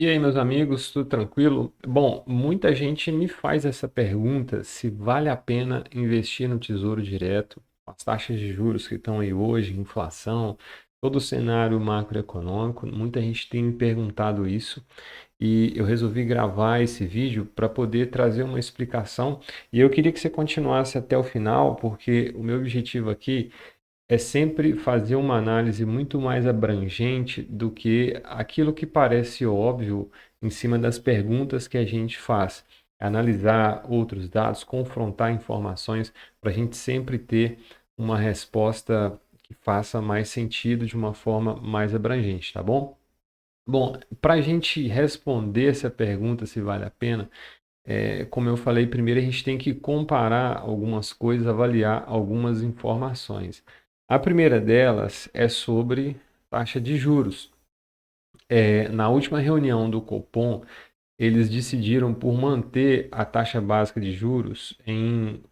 E aí, meus amigos, tudo tranquilo? Bom, muita gente me faz essa pergunta se vale a pena investir no Tesouro Direto, com as taxas de juros que estão aí hoje, inflação, todo o cenário macroeconômico. Muita gente tem me perguntado isso e eu resolvi gravar esse vídeo para poder trazer uma explicação. E eu queria que você continuasse até o final, porque o meu objetivo aqui é sempre fazer uma análise muito mais abrangente do que aquilo que parece óbvio em cima das perguntas que a gente faz. Analisar outros dados, confrontar informações para a gente sempre ter uma resposta que faça mais sentido de uma forma mais abrangente, tá bom? Bom, para a gente responder essa pergunta se vale a pena, como eu falei, primeiro a gente tem que comparar algumas coisas, avaliar algumas informações. A primeira delas é sobre taxa de juros. Na última reunião do Copom, eles decidiram por manter a taxa básica de juros em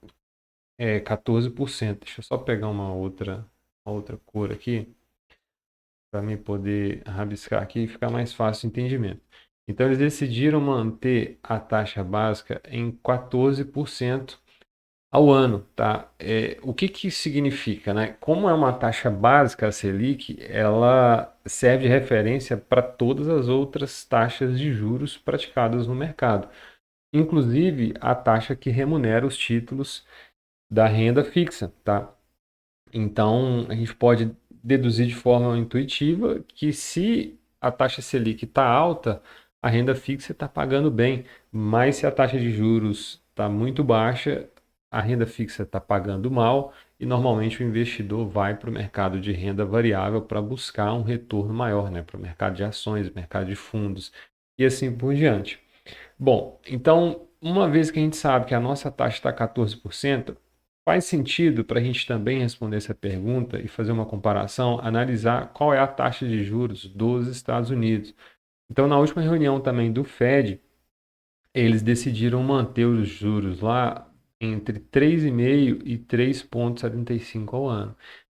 14%. Deixa eu só pegar uma outra cor aqui para me poder rabiscar aqui e ficar mais fácil o entendimento. Então, eles decidiram manter a taxa básica em 14% ao ano, tá? O que que significa, né? Como é uma taxa básica, a Selic, ela serve de referência para todas as outras taxas de juros praticadas no mercado, inclusive a taxa que remunera os títulos da renda fixa, tá? Então, a gente pode deduzir de forma intuitiva que se a taxa Selic está alta, a renda fixa está pagando bem, mas se a taxa de juros está muito baixa, a renda fixa está pagando mal e normalmente o investidor vai para o mercado de renda variável para buscar um retorno maior, né? Para o mercado de ações, mercado de fundos e assim por diante. Bom, então, uma vez que a gente sabe que a nossa taxa está 14%, faz sentido para a gente também responder essa pergunta e fazer uma comparação, analisar qual é a taxa de juros dos Estados Unidos. Então, na última reunião também do Fed, eles decidiram manter os juros lá entre 3,5% e 3,75% ao ano.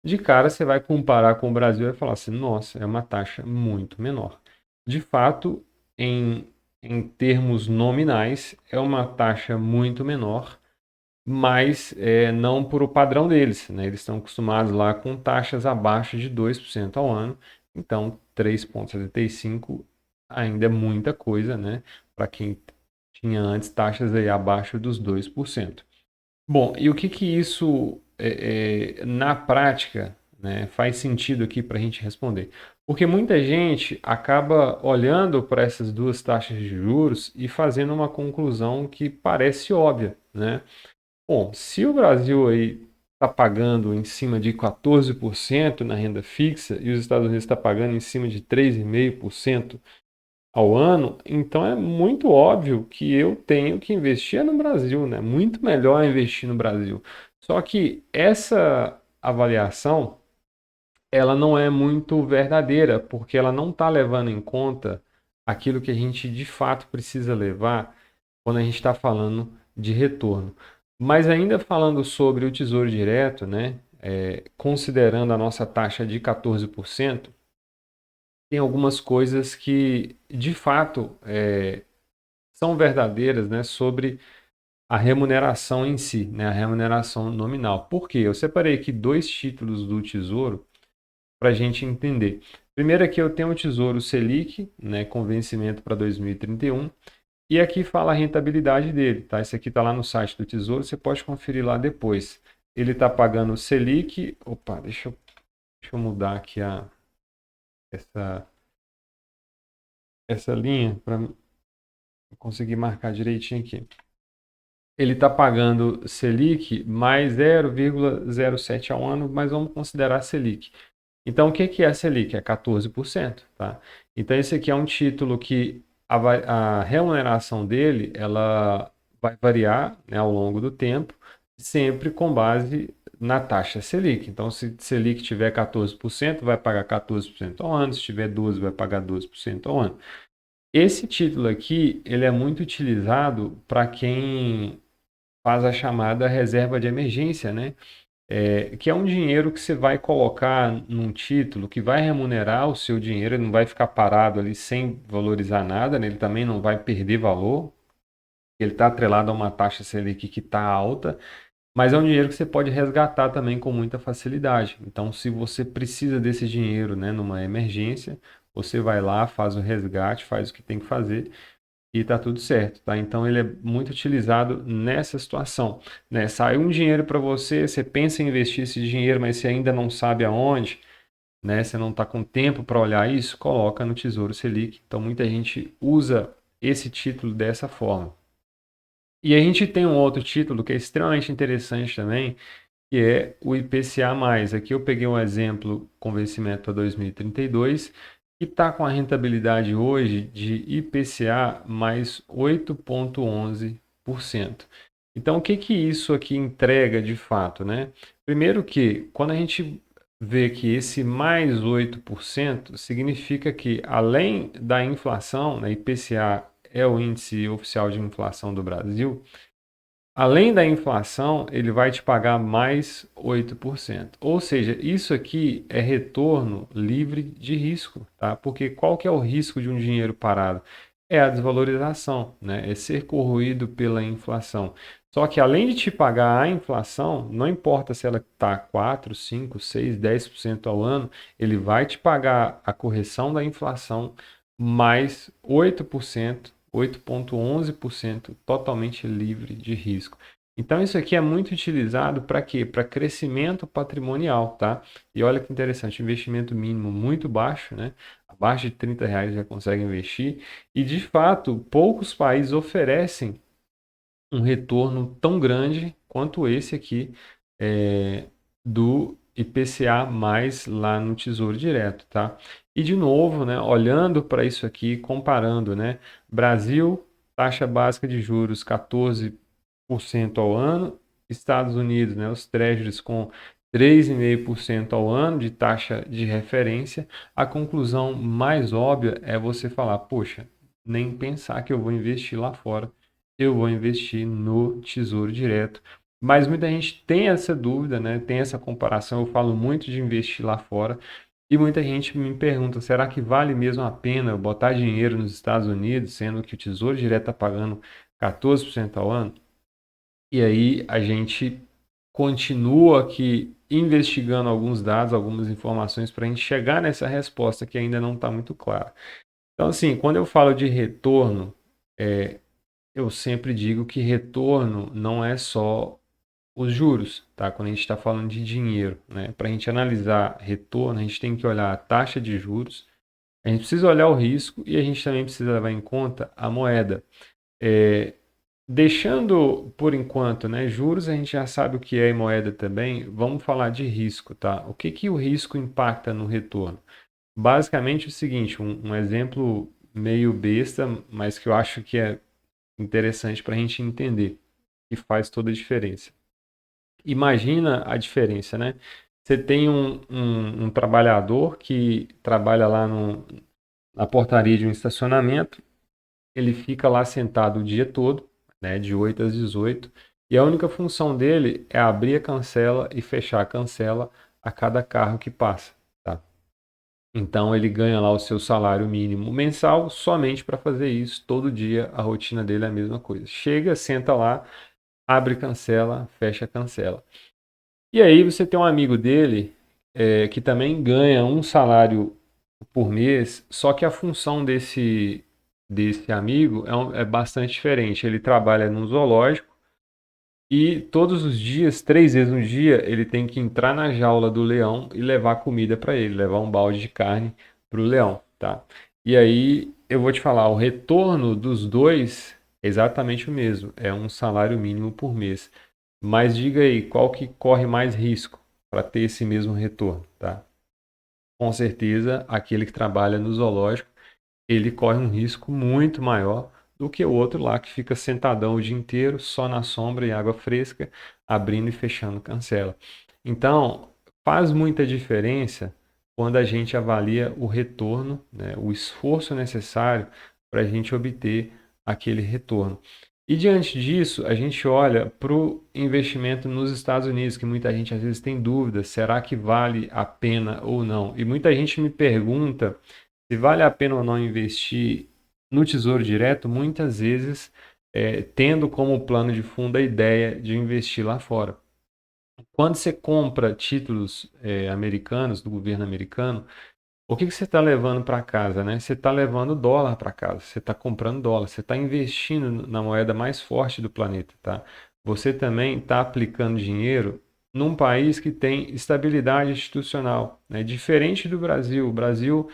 De cara, você vai comparar com o Brasil e vai falar assim: nossa, é uma taxa muito menor. De fato, em termos nominais, é uma taxa muito menor, mas não por o padrão deles, né? Eles estão acostumados lá com taxas abaixo de 2% ao ano, então 3,75 ainda é muita coisa, né? Para quem tinha antes taxas aí abaixo dos 2%. Bom, e o que que isso na prática, né, faz sentido aqui para a gente responder? Porque muita gente acaba olhando para essas duas taxas de juros e fazendo uma conclusão que parece óbvia, né? Bom, se o Brasil aí está pagando em cima de 14% na renda fixa e os Estados Unidos está pagando em cima de 3,5% ao ano, então é muito óbvio que eu tenho que investir no Brasil, né? Muito melhor investir no Brasil. Só que essa avaliação, ela não é muito verdadeira, porque ela não está levando em conta aquilo que a gente de fato precisa levar quando a gente está falando de retorno. Mas ainda falando sobre o Tesouro Direto, né? Considerando a nossa taxa de 14%, tem algumas coisas que de fato são verdadeiras, né, sobre a remuneração em si, né, a remuneração nominal. Por quê? Eu separei aqui dois títulos do Tesouro para a gente entender. Primeiro aqui eu tenho o Tesouro Selic, né, com vencimento para 2031, e aqui fala a rentabilidade dele, tá? Esse aqui está lá no site do Tesouro, você pode conferir lá depois. Ele está pagando o Selic. Opa, deixa eu mudar aqui essa, essa linha para conseguir marcar direitinho aqui. Ele está pagando Selic mais 0,07 ao ano, mas vamos considerar Selic. Então, o que que é a Selic? É 14%, tá? Então, esse aqui é um título que a remuneração dele, ela vai variar, né, ao longo do tempo, sempre com base na taxa Selic. Então, se Selic tiver 14%, vai pagar 14% ao ano, se tiver 12, vai pagar 12% ao ano. Esse título aqui, ele é muito utilizado para quem faz a chamada reserva de emergência, né? que é um dinheiro que você vai colocar num título que vai remunerar o seu dinheiro, ele não vai ficar parado ali sem valorizar nada, né? Ele também não vai perder valor, ele está atrelado a uma taxa Selic que está alta, mas é um dinheiro que você pode resgatar também com muita facilidade. Então, se você precisa desse dinheiro, né, numa emergência, você vai lá, faz o resgate, faz o que tem que fazer e tá tudo certo, tá? Então, ele é muito utilizado nessa situação, né? Sai um dinheiro para você, você pensa em investir esse dinheiro, mas você ainda não sabe aonde, né? Você não está com tempo para olhar isso, coloca no Tesouro Selic. Então, muita gente usa esse título dessa forma. E a gente tem um outro título que é extremamente interessante também, que é o IPCA+. Aqui eu peguei um exemplo com vencimento a 2032, que está com a rentabilidade hoje de IPCA mais 8,11%. Então, o que que isso aqui entrega de fato, né? Primeiro que, quando a gente vê que esse mais 8% significa que, além da inflação, né, IPCA é o índice oficial de inflação do Brasil, além da inflação, ele vai te pagar mais 8%. Ou seja, isso aqui é retorno livre de risco, tá? Porque qual que é o risco de um dinheiro parado? É a desvalorização, né? É ser corroído pela inflação. Só que além de te pagar a inflação, não importa se ela está 4, 5, 6, 10% ao ano, ele vai te pagar a correção da inflação mais 8%, 8,11% totalmente livre de risco. Então, isso aqui é muito utilizado para quê? Para crescimento patrimonial, tá? E olha que interessante, investimento mínimo muito baixo, né? Abaixo de R$ 30 já consegue investir. E, de fato, poucos países oferecem um retorno tão grande quanto esse aqui do IPCA mais lá no Tesouro Direto, tá? E de novo, né, olhando para isso aqui, comparando, né, Brasil, taxa básica de juros 14% ao ano, Estados Unidos, né, os Treasuries com 3,5% ao ano de taxa de referência, a conclusão mais óbvia é você falar, poxa, nem pensar que eu vou investir lá fora, eu vou investir no Tesouro Direto. Mas muita gente tem essa dúvida, né? Tem essa comparação. Eu falo muito de investir lá fora e muita gente me pergunta: será que vale mesmo a pena eu botar dinheiro nos Estados Unidos, sendo que o Tesouro Direto está pagando 14% ao ano? E aí a gente continua aqui investigando alguns dados, algumas informações para a gente chegar nessa resposta que ainda não está muito clara. Então, assim, quando eu falo de retorno, eu sempre digo que retorno não é só os juros, tá? Quando a gente está falando de dinheiro, né? Para a gente analisar retorno, a gente tem que olhar a taxa de juros, a gente precisa olhar o risco e a gente também precisa levar em conta a moeda. É, deixando por enquanto, né, juros a gente já sabe o que é e moeda também, vamos falar de risco, tá? O que que o risco impacta no retorno? Basicamente é o seguinte, um exemplo meio besta, mas que eu acho que é interessante para a gente entender, que faz toda a diferença. Imagina a diferença, né? Você tem um trabalhador que trabalha lá na portaria de um estacionamento, ele fica lá sentado o dia todo, né, de 8 às 18, e a única função dele é abrir a cancela e fechar a cancela a cada carro que passa, tá? Então ele ganha lá o seu salário mínimo mensal somente para fazer isso todo dia, a rotina dele é a mesma coisa. Chega, senta lá, abre cancela, fecha cancela. E aí você tem um amigo dele que também ganha um salário por mês, só que a função desse amigo é bastante diferente. Ele trabalha num zoológico e todos os dias, 3 vezes no dia, ele tem que entrar na jaula do leão e levar comida para ele, levar um balde de carne para o leão, tá? E aí eu vou te falar, o retorno dos dois é exatamente o mesmo, é um salário mínimo por mês. Mas diga aí, qual que corre mais risco para ter esse mesmo retorno, tá? Com certeza, aquele que trabalha no zoológico, ele corre um risco muito maior do que o outro lá que fica sentadão o dia inteiro, só na sombra e água fresca, abrindo e fechando cancela. Então, faz muita diferença quando a gente avalia o retorno, né, o esforço necessário para a gente obter aquele retorno. E diante disso, a gente olha para o investimento nos Estados Unidos, que muita gente às vezes tem dúvida, será que vale a pena ou não? E muita gente me pergunta se vale a pena ou não investir no Tesouro Direto, muitas vezes tendo como plano de fundo a ideia de investir lá fora. Quando você compra títulos americanos, do governo americano, o que que você está levando para casa, né? Você está levando dólar para casa, você está comprando dólar, você está investindo na moeda mais forte do planeta, tá? Você também está aplicando dinheiro num país que tem estabilidade institucional, né? Diferente do Brasil. O Brasil,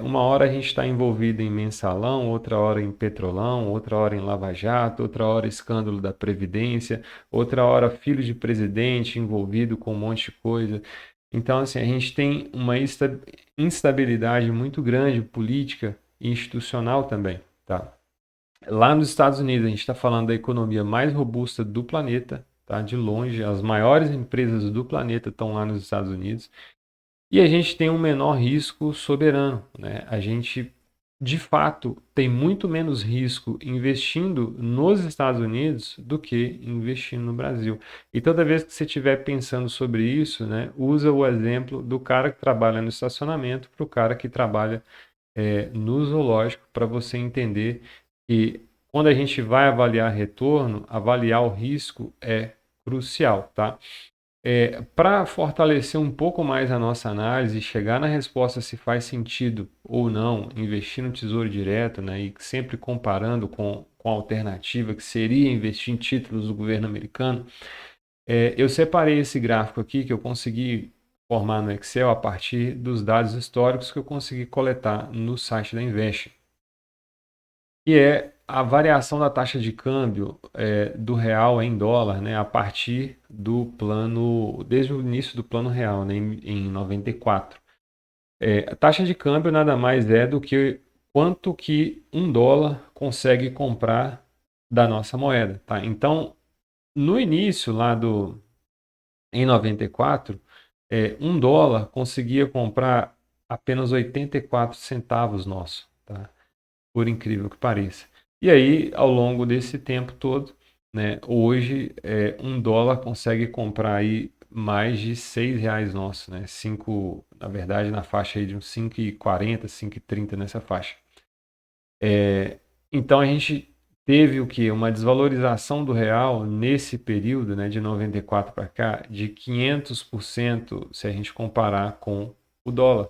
uma hora a gente está envolvido em mensalão, outra hora em petrolão, outra hora em Lava Jato, outra hora escândalo da Previdência, outra hora filho de presidente envolvido com um monte de coisa. Então, assim, a gente tem uma instabilidade muito grande política e institucional também, tá? Lá nos Estados Unidos, a gente está falando da economia mais robusta do planeta, tá? De longe, as maiores empresas do planeta estão lá nos Estados Unidos. E a gente tem um menor risco soberano, né? A gente, de fato, tem muito menos risco investindo nos Estados Unidos do que investindo no Brasil. E toda vez que você estiver pensando sobre isso, né, usa o exemplo do cara que trabalha no estacionamento para o cara que trabalha no zoológico, para você entender que quando a gente vai avaliar retorno, avaliar o risco é crucial, tá? Para fortalecer um pouco mais a nossa análise e chegar na resposta se faz sentido ou não investir no Tesouro Direto, né, e sempre comparando com a alternativa que seria investir em títulos do governo americano, eu separei esse gráfico aqui que eu consegui formar no Excel a partir dos dados históricos que eu consegui coletar no site da Invest, que é a variação da taxa de câmbio do real em dólar, né, a partir do plano, desde o início do plano real, né, em 94. A taxa de câmbio nada mais é do que quanto que um dólar consegue comprar da nossa moeda, tá? Então, no início em 94, um dólar conseguia comprar apenas 84 centavos nosso, tá? Por incrível que pareça. E aí, ao longo desse tempo todo, né, hoje, um dólar consegue comprar aí mais de R$ 6 nosso, né? Cinco, na verdade, na faixa aí de uns 5,40, 5,30 nessa faixa. Então a gente teve o que? Uma desvalorização do real nesse período, né, de 94 para cá, de 500% se a gente comparar com o dólar.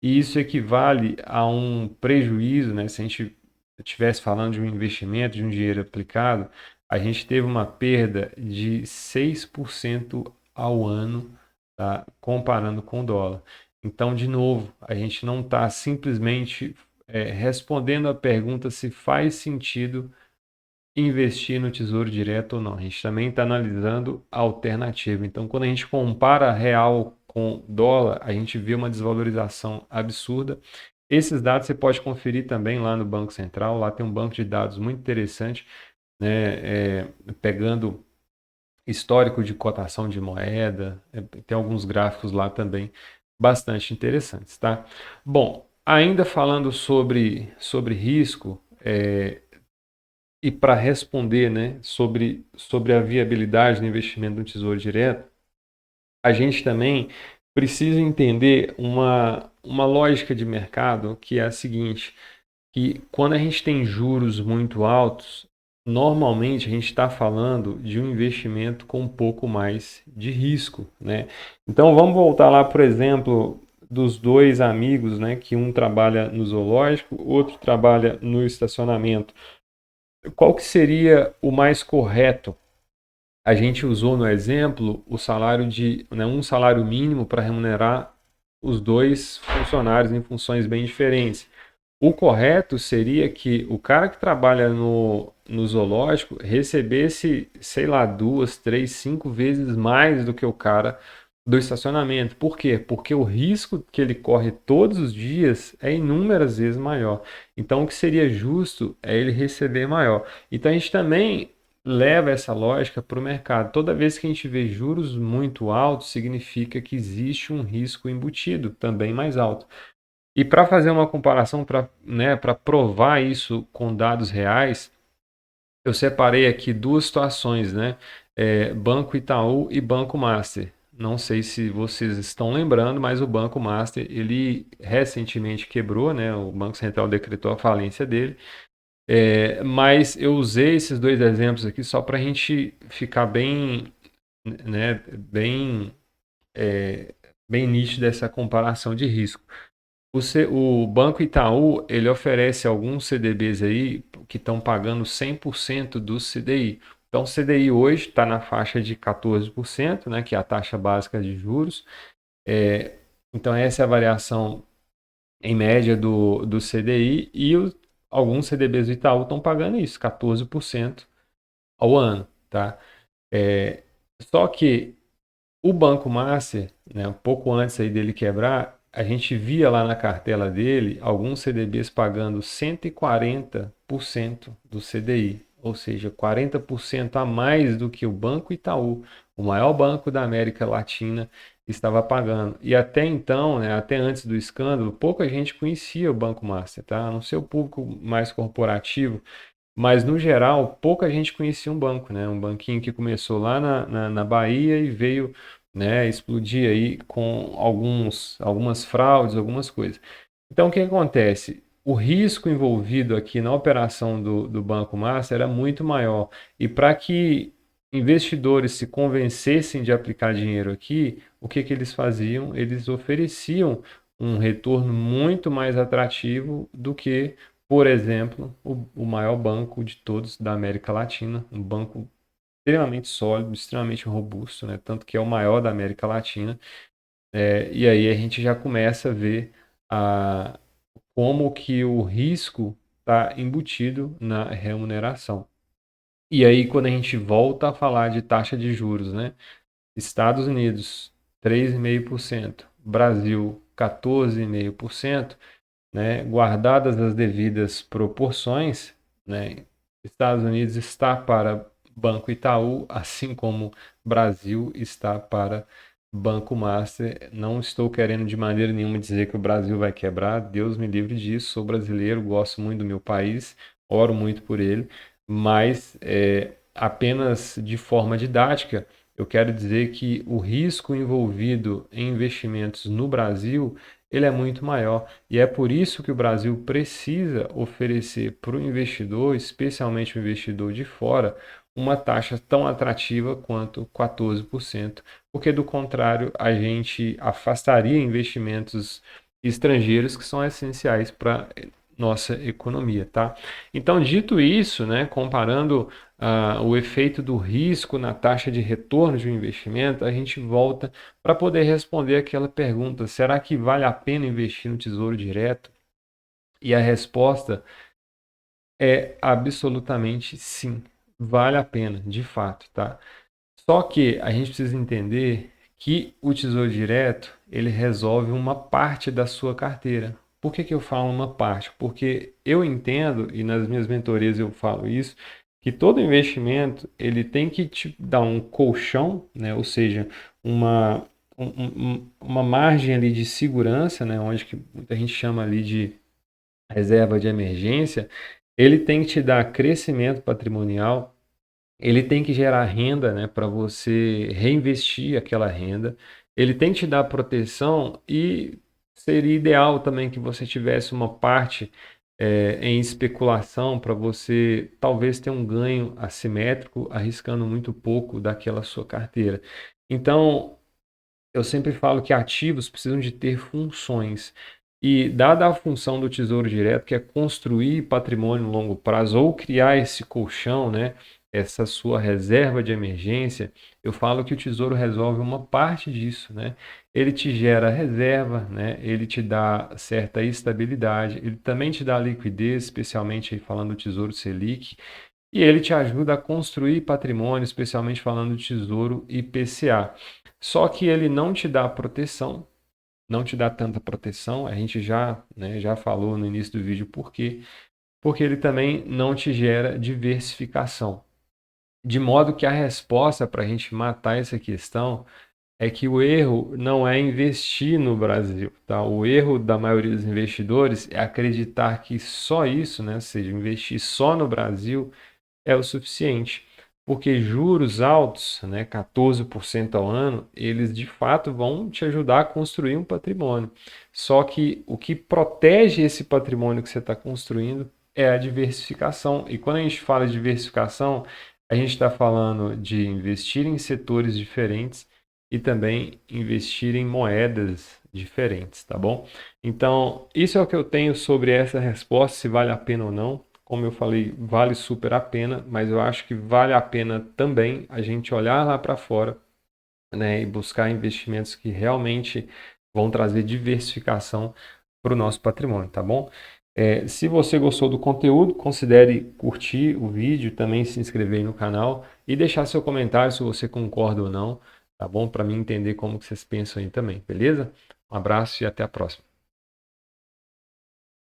E isso equivale a um prejuízo, né? Se a gente estivesse falando de um investimento, de um dinheiro aplicado, a gente teve uma perda de 6% ao ano, tá? Comparando com o dólar. Então, de novo, a gente não está simplesmente respondendo a pergunta se faz sentido investir no Tesouro Direto ou não. A gente também está analisando a alternativa. Então, quando a gente compara real com dólar, a gente vê uma desvalorização absurda. Esses dados você pode conferir também lá no Banco Central. Lá tem um banco de dados muito interessante, né, pegando histórico de cotação de moeda. Tem alguns gráficos lá também bastante interessantes, tá? Bom, ainda falando sobre risco, e para responder, né, sobre a viabilidade do investimento no Tesouro Direto, a gente também precisa entender uma lógica de mercado que é a seguinte, que quando a gente tem juros muito altos, normalmente a gente está falando de um investimento com um pouco mais de risco, né? Então vamos voltar lá, por exemplo, dos dois amigos, né, que um trabalha no zoológico, outro trabalha no estacionamento. Qual que seria o mais correto? A gente usou no exemplo o salário né, um salário mínimo para remunerar os dois funcionários em funções bem diferentes. O correto seria que o cara que trabalha no zoológico recebesse, sei lá, 2, 3, 5 vezes mais do que o cara do estacionamento. Por quê? Porque o risco que ele corre todos os dias é inúmeras vezes maior. Então, o que seria justo é ele receber maior. Então, a gente também leva essa lógica para o mercado. Toda vez que a gente vê juros muito altos, significa que existe um risco embutido também mais alto. E para fazer uma comparação, para, né, para provar isso com dados reais, eu separei aqui duas situações, né? Banco Itaú e Banco Master. Não sei se vocês estão lembrando, mas o Banco Master, ele recentemente quebrou, né? O Banco Central decretou a falência dele. Mas eu usei esses dois exemplos aqui só para a gente ficar bem, né, bem nítido essa comparação de risco. O Banco Itaú, ele oferece alguns CDBs aí que estão pagando 100% do CDI. Então, o CDI hoje está na faixa de 14%, né, que é a taxa básica de juros. É, então, essa é a variação em média do CDI e alguns CDBs do Itaú estão pagando isso, 14% ao ano, tá? É, só que o Banco Master, né, um pouco antes aí dele quebrar, a gente via lá na cartela dele alguns CDBs pagando 140% do CDI, ou seja, 40% a mais do que o Banco Itaú, o maior banco da América Latina, estava pagando. E até então, né, até antes do escândalo, pouca gente conhecia o Banco Master, tá? A não ser o público mais corporativo, mas, no geral, pouca gente conhecia um banco, né? Um banquinho que começou lá na Bahia e veio, né, explodir aí com algumas fraudes, algumas coisas. Então, o que acontece? O risco envolvido aqui na operação do Banco Master era muito maior. E para que investidores se convencessem de aplicar dinheiro aqui, o que eles faziam? Eles ofereciam um retorno muito mais atrativo do que, por exemplo, o maior banco de todos da América Latina, um banco extremamente sólido, extremamente robusto, né? Tanto que é o maior da América Latina. E aí a gente já começa a ver a, como que o risco está embutido na remuneração. E aí, quando a gente volta a falar de taxa de juros, né? Estados Unidos, 3,5%, Brasil, 14,5%, né? Guardadas as devidas proporções, né? Estados Unidos está para Banco Itaú, assim como Brasil está para Banco Master. Não estou querendo de maneira nenhuma dizer que o Brasil vai quebrar, Deus me livre disso. Sou brasileiro, gosto muito do meu país, oro muito por ele, mas apenas de forma didática, eu quero dizer que o risco envolvido em investimentos no Brasil ele é muito maior. E é por isso que o Brasil precisa oferecer para o investidor, especialmente o investidor de fora, uma taxa tão atrativa quanto 14%, porque do contrário, a gente afastaria investimentos estrangeiros que são essenciais para nossa economia, tá? Então, dito isso, né, comparando o efeito do risco na taxa de retorno de um investimento, a gente volta para poder responder aquela pergunta: será que vale a pena investir no Tesouro Direto? E a resposta é absolutamente sim, vale a pena, de fato, tá? Só que a gente precisa entender que o Tesouro Direto, ele resolve uma parte da sua carteira. Por que que eu falo uma parte? Porque eu entendo, e nas minhas mentorias eu falo isso, que todo investimento ele tem que te dar um colchão, né? Ou seja, uma margem ali de segurança, né? Onde que muita gente chama ali de reserva de emergência. Ele tem que te dar crescimento patrimonial, ele tem que gerar renda, né, para você reinvestir aquela renda. Ele tem que te dar proteção e seria ideal também que você tivesse uma parte em especulação para você talvez ter um ganho assimétrico, arriscando muito pouco daquela sua carteira. Então, eu sempre falo que ativos precisam de ter funções. E dada a função do Tesouro Direto, que é construir patrimônio no longo prazo ou criar esse colchão, né, essa sua reserva de emergência, eu falo que o Tesouro resolve uma parte disso, né? Ele te gera reserva, né? Ele te dá certa estabilidade, ele também te dá liquidez, especialmente aí falando do Tesouro Selic, e ele te ajuda a construir patrimônio, especialmente falando do Tesouro IPCA. Só que ele não te dá proteção, não te dá tanta proteção. A gente já, né, já falou no início do vídeo por quê. Porque ele também não te gera diversificação. De modo que a resposta para a gente matar essa questão é que o erro não é investir no Brasil, tá? O erro da maioria dos investidores é acreditar que só isso, né, ou seja, investir só no Brasil é o suficiente. Porque juros altos, né, 14% ao ano, eles de fato vão te ajudar a construir um patrimônio. Só que o que protege esse patrimônio que você está construindo é a diversificação. E quando a gente fala de diversificação, a gente está falando de investir em setores diferentes e também investir em moedas diferentes, tá bom? Então, isso é o que eu tenho sobre essa resposta, se vale a pena ou não. Como eu falei, vale super a pena, mas eu acho que vale a pena também a gente olhar lá para fora, né, e buscar investimentos que realmente vão trazer diversificação para o nosso patrimônio, tá bom? Se você gostou do conteúdo, considere curtir o vídeo, também se inscrever aí no canal e deixar seu comentário se você concorda ou não, tá bom? Para mim entender como que vocês pensam aí também, beleza? Um abraço e até a próxima.